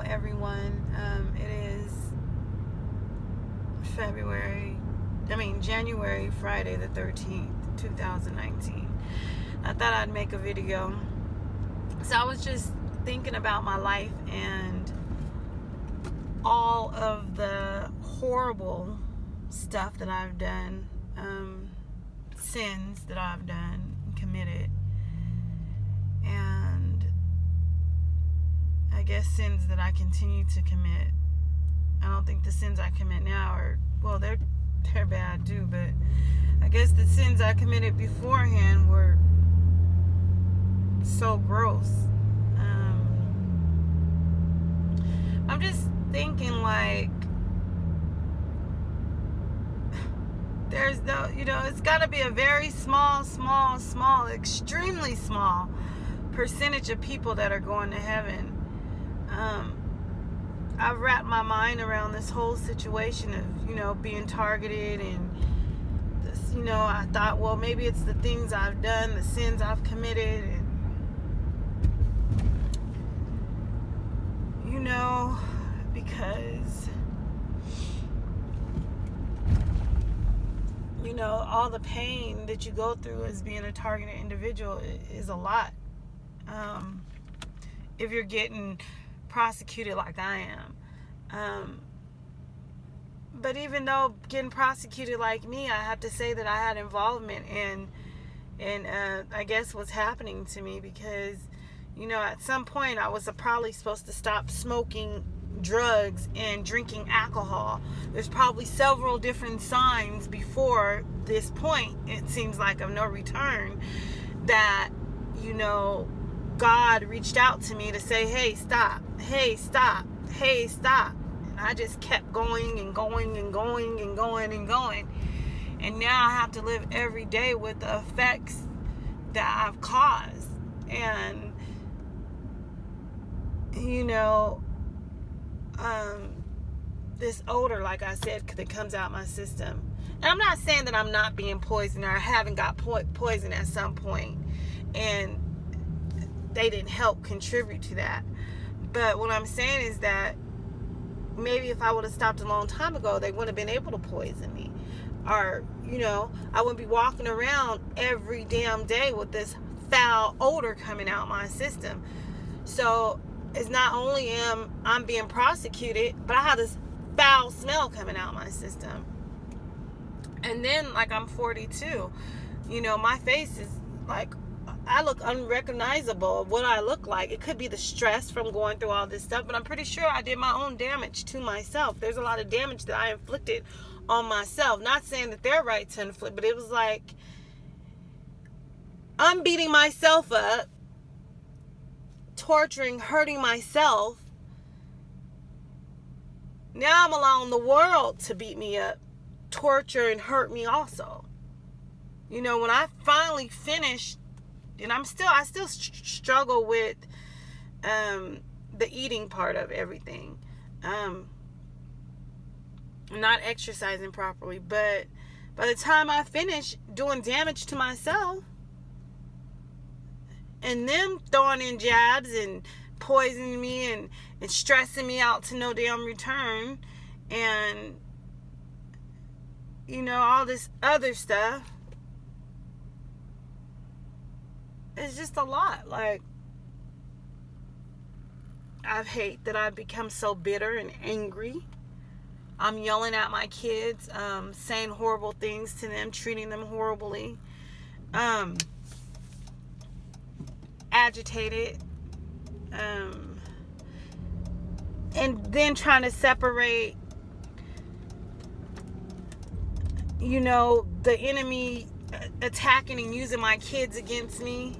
everyone. It is January, Friday the 13th, 2019. I thought I'd make a video. So I was just thinking about my life and all of the horrible stuff that I've done, sins that I've done and committed, and I guess sins that I continue to commit. I don't think the sins I commit now are, well, they're bad too, but I guess the sins I committed beforehand were so gross. I'm just thinking, like, there's no, it's got to be a very small, extremely small percentage of people that are going to heaven. I've wrapped my mind around this whole situation of, being targeted, and this, I thought, well, maybe it's the things I've done, the sins I've committed, and, because, all the pain that you go through as being a targeted individual is a lot. If you're getting prosecuted like I am. But even though getting prosecuted like me, I have to say that I had involvement in I guess what's happening to me, because, at some point I was probably supposed to stop smoking drugs and drinking alcohol. There's probably several different signs before this point, it seems like, of no return, that, God reached out to me to say, hey, stop, hey, stop, hey, stop. And I just kept going and going and going and going and going. And now I have to live every day with the effects that I've caused. And, this odor, like I said, that comes out my system. And I'm not saying that I'm not being poisoned, or I haven't got poisoned at some point, and they didn't help contribute to that. But what I'm saying is that maybe if I would have stopped a long time ago, they wouldn't have been able to poison me. Or, I wouldn't be walking around every damn day with this foul odor coming out my system. So it's not only I'm being prosecuted, but I have this foul smell coming out my system. And then, like, I'm 42. My face is like, I look unrecognizable of what I look like. It could be the stress from going through all this stuff, but I'm pretty sure I did my own damage to myself. There's a lot of damage that I inflicted on myself. Not saying that they're right to inflict, but it was like, I'm beating myself up, torturing, hurting myself. Now I'm allowing the world to beat me up, torture, and hurt me also. When I finally finished, and I still struggle with the eating part of everything, not exercising properly. But by the time I finish doing damage to myself, and them throwing in jabs and poisoning me and stressing me out to no damn return, and all this other stuff, it's just a lot. Like, I hate that I've become so bitter and angry. I'm yelling at my kids, saying horrible things to them, treating them horribly, agitated, and then trying to separate, the enemy attacking and using my kids against me.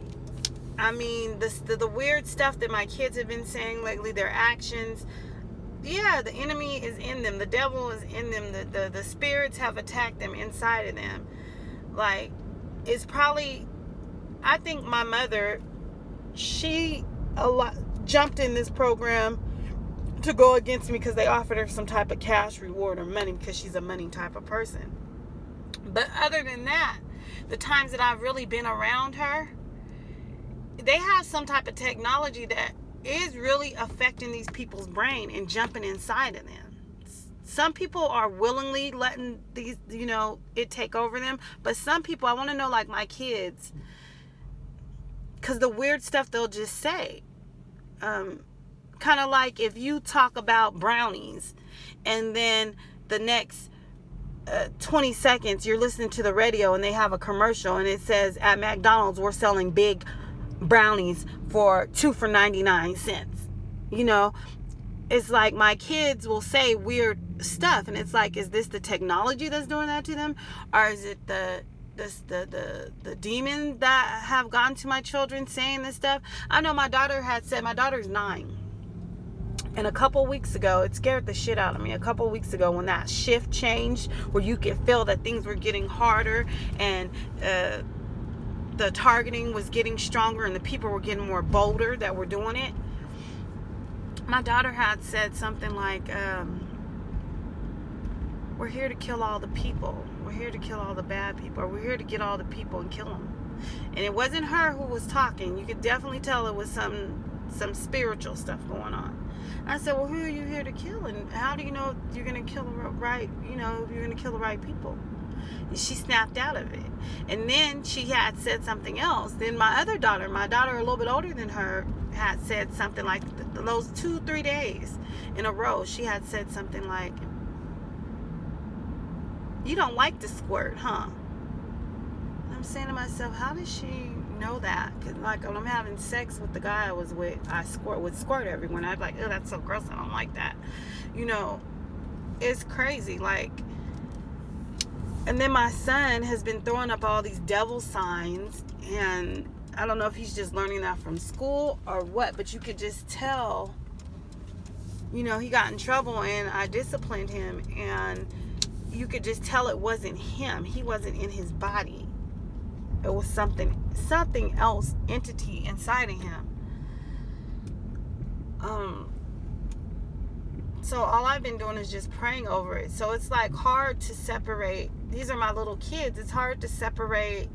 I mean, the weird stuff that my kids have been saying lately, their actions. Yeah, the enemy is in them. The devil is in them. The spirits have attacked them inside of them. Like, it's probably, I think my mother, she jumped in this program to go against me because they offered her some type of cash reward or money, because she's a money type of person. But other than that, the times that I've really been around her, they have some type of technology that is really affecting these people's brain and jumping inside of them. Some people are willingly letting these, it take over them. But some people, I want to know, like my kids, because the weird stuff they'll just say. Kind of like if you talk about brownies and then the next 20 seconds you're listening to the radio and they have a commercial and it says at McDonald's we're selling big brownies for 2 for 99 cents. It's like my kids will say weird stuff and it's like, is this the technology that's doing that to them, or is it the demon that have gone to my children saying this stuff? I know my daughter had said, my daughter's 9, and a couple weeks ago, it scared the shit out of me. A couple weeks ago, when that shift changed, where you could feel that things were getting harder and the targeting was getting stronger and the people were getting more bolder that were doing it. My daughter had said something like, we're here to kill all the people. We're here to kill all the bad people. Or we're here to get all the people and kill them. And it wasn't her who was talking. You could definitely tell it was some spiritual stuff going on. I said, well, who are you here to kill? And how do you know you're going to kill the right, if you're going to kill the right people? And she snapped out of it. And then she had said something else. Then my other daughter, a little bit older than her, had said something like those 2-3 days in a row. She had said something like, you don't like to squirt, huh? I'm saying to myself, how does she know that? Cause like when I'm having sex with the guy I was with, I would squirt everyone. I'd be like, oh, that's so gross. I don't like that. It's crazy. Like, and then my son has been throwing up all these devil signs, and I don't know if he's just learning that from school or what, but you could just tell, he got in trouble and I disciplined him, and you could just tell it wasn't him. He wasn't in his body. It was something else, entity inside of him. So all I've been doing is just praying over it. So it's like hard to separate. These are my little kids. It's hard to separate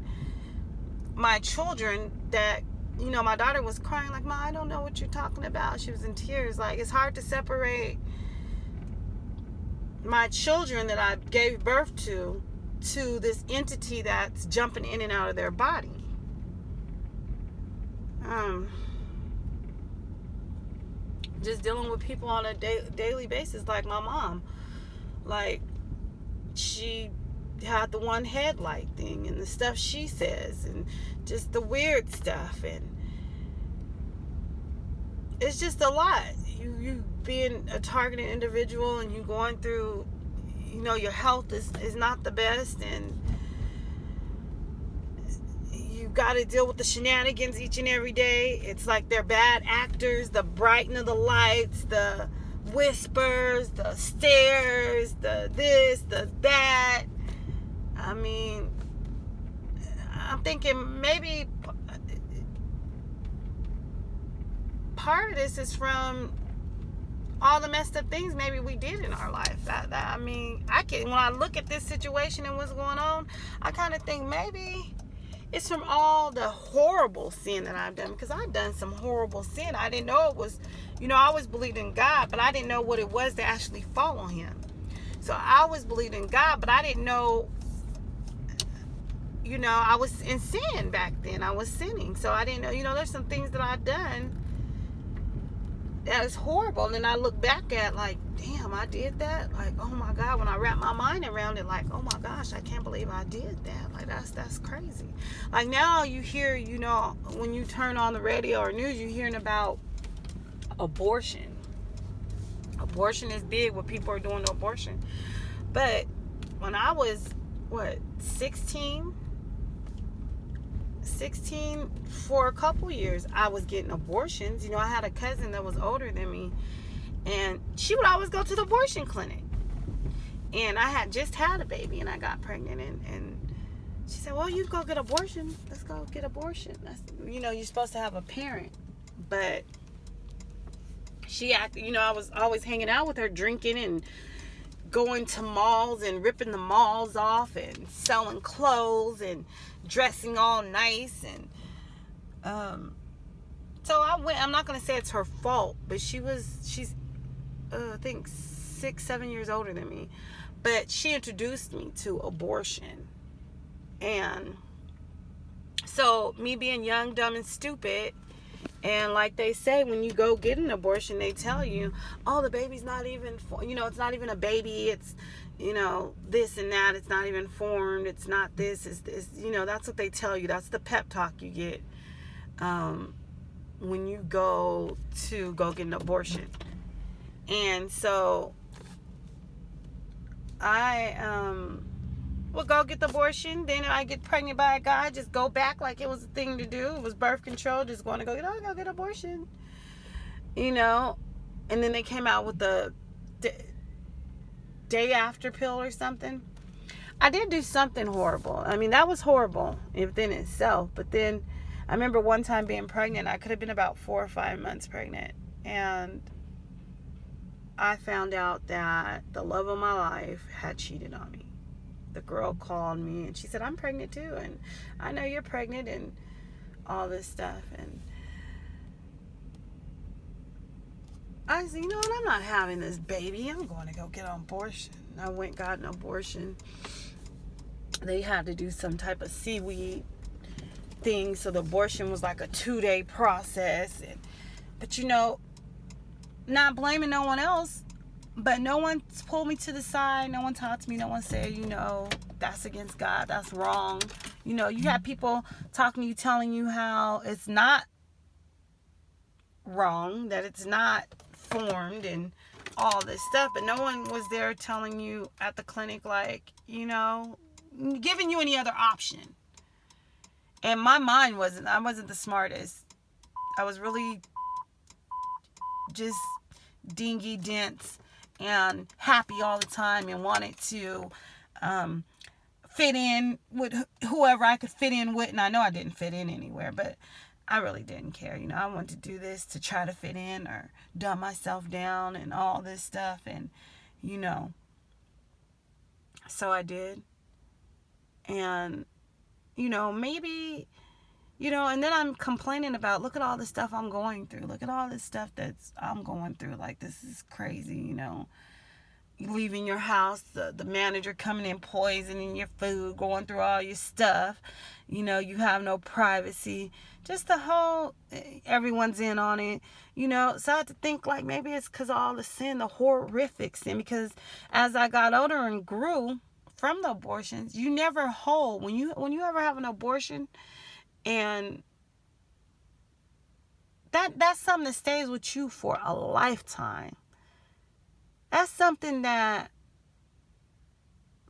my children that, my daughter was crying like, Ma, I don't know what you're talking about. She was in tears. Like, it's hard to separate my children that I gave birth to this entity that's jumping in and out of their body. Just dealing with people on a daily basis, like my mom. Like, she had the one headlight thing and the stuff she says and just the weird stuff, and it's just a lot. You being a targeted individual and you going through, your health is not the best, and you got to deal with the shenanigans each and every day. It's like they're bad actors, the brightening of the lights, the whispers, the stares, the this, the that. I mean, I'm thinking maybe part of this is from all the messed up things maybe we did in our life. When I look at this situation and what's going on, I kind of think maybe it's from all the horrible sin that I've done, because I've done some horrible sin. I didn't know it was, I always believed in God, but I didn't know what it was to actually follow him. So I always believed in God, but I didn't know, I was in sin back then. I was sinning. So I didn't know, there's some things that I've done that is horrible. And then I look back at like, damn, I did that. Like, oh my God, when I wrap my mind around it, like, oh my gosh, I can't believe I did that. Like, that's crazy. Like now you hear, when you turn on the radio or news, you're hearing about abortion. Abortion is big, what people are doing to abortion. But when I was, 16, for a couple years, I was getting abortions. I had a cousin that was older than me, and she would always go to the abortion clinic. And I had just had a baby, and I got pregnant, and she said, well, you go get abortion. Let's go get abortion. You're supposed to have a parent. But she acted, I was always hanging out with her, drinking and going to malls and ripping the malls off and selling clothes and dressing all nice and So I went. I'm not gonna say it's her fault, but she's I think 6, 7 years older than me, but she introduced me to abortion. And so me being young, dumb, and stupid, and like they say, when you go get an abortion, they tell you, oh, the baby's not even, it's not even a baby. It's, this and that. It's not even formed. It's not this. It's this. That's what they tell you. That's the pep talk you get when you go get an abortion. And so I would go get the abortion. Then I get pregnant by a guy, just go back like it was a thing to do. It was birth control, just going to go get an abortion. And then they came out with the day after pill or something. I did do something horrible. I mean, that was horrible within itself. But then I remember one time being pregnant. I could have been about 4 or 5 months pregnant. And I found out that the love of my life had cheated on me. The girl called me and she said, I'm pregnant too, and I know you're pregnant, and all this stuff. And I said, you know what, I'm not having this baby. I'm going to go get an abortion. I went got an abortion. They had to do some type of seaweed thing, so the abortion was like a 2-day process. But not blaming no one else, but no one pulled me to the side. No one talked to me. No one said, that's against God. That's wrong. You have people talking to you, telling you how it's not wrong, that it's not formed and all this stuff. But no one was there telling you at the clinic, like, giving you any other option. And my mind I wasn't the smartest. I was really just dingy, dense, and happy all the time, and wanted to fit in with whoever I could fit in with. And I know I didn't fit in anywhere, but I really didn't care. I wanted to do this to try to fit in or dumb myself down and all this stuff. And, so I did. And, maybe, and then I'm complaining about, look at all the stuff I'm going through. Look at all this stuff I'm going through. Like, this is crazy, leaving your house, the manager coming in, poisoning your food, going through all your stuff. You have no privacy. Just the whole, everyone's in on it. So I had to think, like, maybe it's because of all the sin, the horrific sin. Because as I got older and grew from the abortions, you never whole. When you ever have an abortion, and that's something that stays with you for a lifetime. That's something that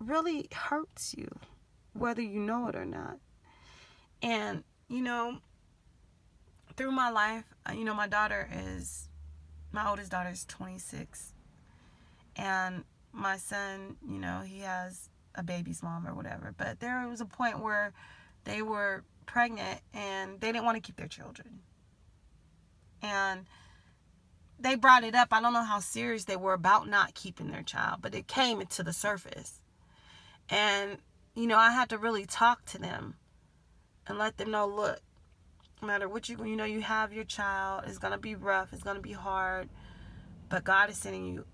really hurts you, whether you know it or not. And, through my life, my oldest daughter is 26. And my son, he has a baby's mom or whatever. But there was a point where they were pregnant and they didn't want to keep their children. And they brought it up. I don't know how serious they were about not keeping their child, but it came into the surface. And, I had to really talk to them and let them know, look, no matter what you have your child, it's going to be rough, it's going to be hard, but God is sending you,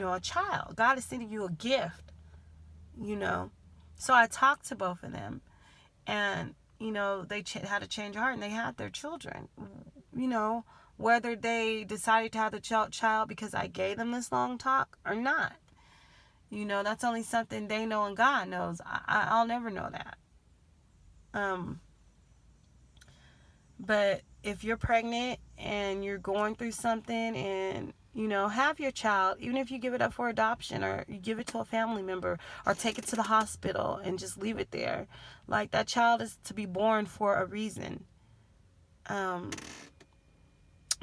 a child. God is sending you a gift, So I talked to both of them, and, they had to change heart, and they had their children, whether they decided to have the child because I gave them this long talk or not. That's only something they know and God knows. I'll never know that. But if you're pregnant and you're going through something and, have your child, even if you give it up for adoption or you give it to a family member or take it to the hospital and just leave it there. Like, that child is to be born for a reason.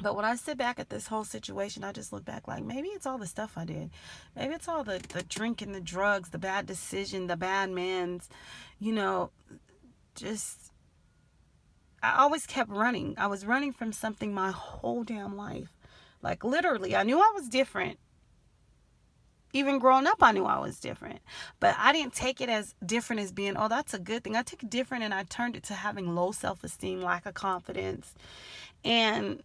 But when I sit back at this whole situation, I just look back like, maybe it's all the stuff I did. Maybe it's all the drinking, the drugs, the bad decision, the bad mans, just, I always kept running. I was running from something my whole damn life. Like, literally, I knew I was different. Even growing up, I knew I was different. But I didn't take it as different as being, oh, that's a good thing. I took it different and I turned it to having low self-esteem, lack of confidence. And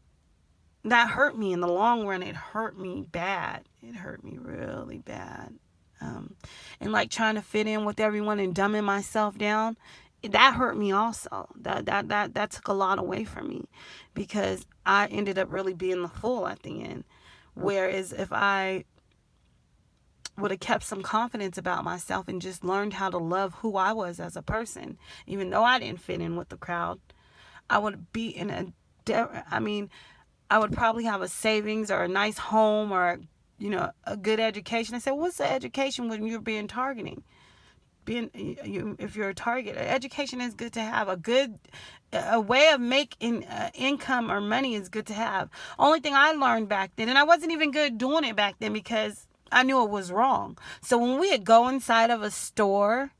that hurt me in the long run. It hurt me bad. It hurt me really bad. And like trying to fit in with everyone and dumbing myself down, that hurt me also. That took a lot away from me, because I ended up really being the fool at the end. Whereas if I would have kept some confidence about myself and just learned how to love who I was as a person, even though I didn't fit in with the crowd, I would be in I would probably have a savings or a nice home or, a good education. I said, what's the education when you're being targeting? If you're a target, education is good to have. A way of making income or money is good to have. Only thing I learned back then, and I wasn't even good doing it back then because I knew it was wrong. So when we would go inside of a store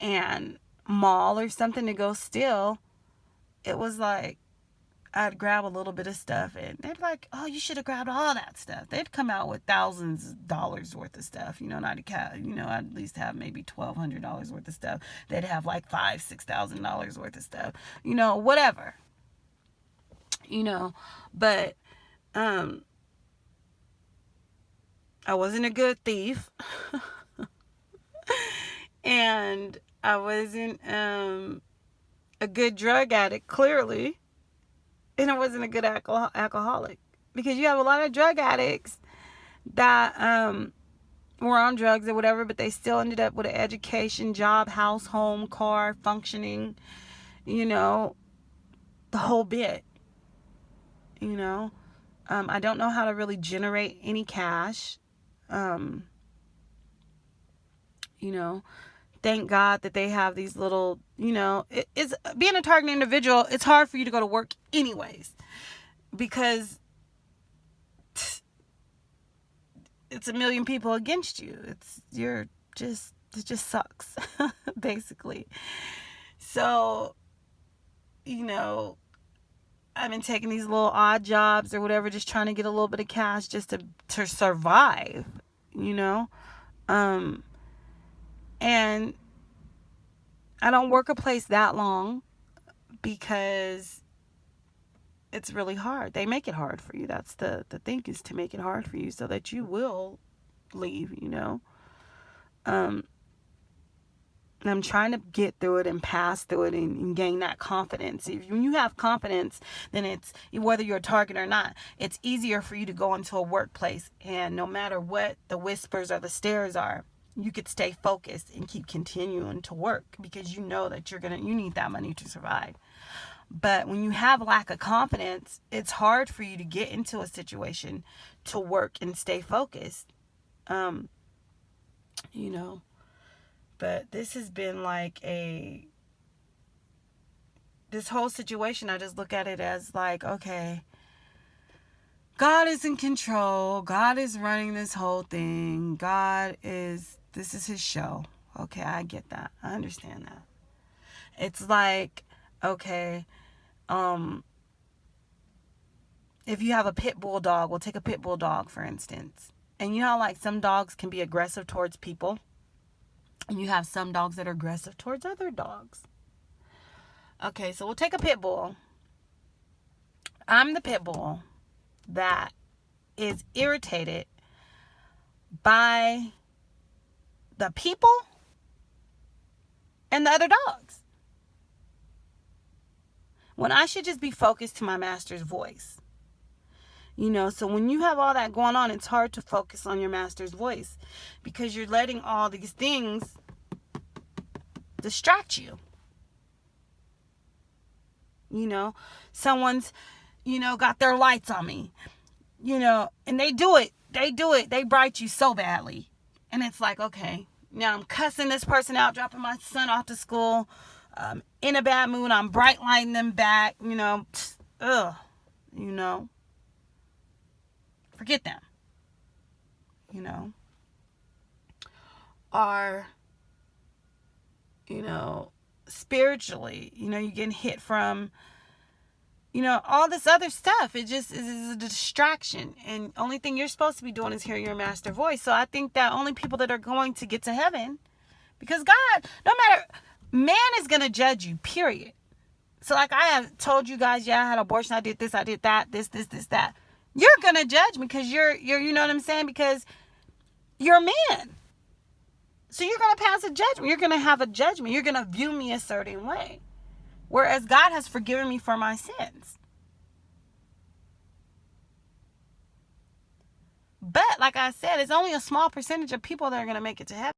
and mall or something to go steal, it was like I'd grab a little bit of stuff and they'd be like, oh, you should have grabbed all that stuff. They'd come out with thousands of dollars worth of stuff, and I'd at least have maybe $1,200 worth of stuff. They'd have like $5,000-$6,000 worth of stuff, whatever, but, I wasn't a good thief and I wasn't, a good drug addict, clearly. And I wasn't a good alcoholic, because you have a lot of drug addicts that were on drugs or whatever, but they still ended up with an education, job, house, home, car, functioning, the whole bit. I don't know how to really generate any cash. Thank God that they have these little, it's being a target individual. It's hard for you to go to work anyways, because it's a million people against you. It just sucks, basically. So, I've been taking these little odd jobs or whatever, just trying to get a little bit of cash just to survive, and I don't work a place that long because it's really hard. They make it hard for you. That's the thing, is to make it hard for you so that you will leave, I'm trying to get through it and pass through it and gain that confidence. When you have confidence, then it's, whether you're a target or not, it's easier for you to go into a workplace, and no matter what the whispers or the stares are, you could stay focused and keep continuing to work, because you know that you need that money to survive. But when you have a lack of confidence, it's hard for you to get into a situation to work and stay focused. But this has been like this whole situation, I just look at it as like, okay, God is in control. God is running this whole thing. This is his show. Okay, I get that. I understand that. It's like, okay, if you have a pit bull dog, we'll take a pit bull dog, for instance. And you know how like some dogs can be aggressive towards people? And you have some dogs that are aggressive towards other dogs. Okay, so we'll take a pit bull. I'm the pit bull that is irritated by the people and the other dogs, when I should just be focused to my master's voice. So when you have all that going on, it's hard to focus on your master's voice, because you're letting all these things distract you. Someone's, got their lights on me, and they do it. They bright you so badly. And it's like, okay, now I'm cussing this person out, dropping my son off to school, in a bad mood. I'm bright lighting them back, forget them, or, spiritually, you're getting hit from, all this other stuff. It just is a distraction. And only thing you're supposed to be doing is hearing your master voice. So I think that only people that are going to get to heaven, because God, no matter, man is going to judge you, period. So like I have told you guys, I had an abortion, I did this, I did that, this, that. You're going to judge me because you're, you know what I'm saying? Because you're a man. So you're going to pass a judgment. You're going to have a judgment. You're going to view me a certain way. Whereas God has forgiven me for my sins. But like I said, it's only a small percentage of people that are going to make it to heaven.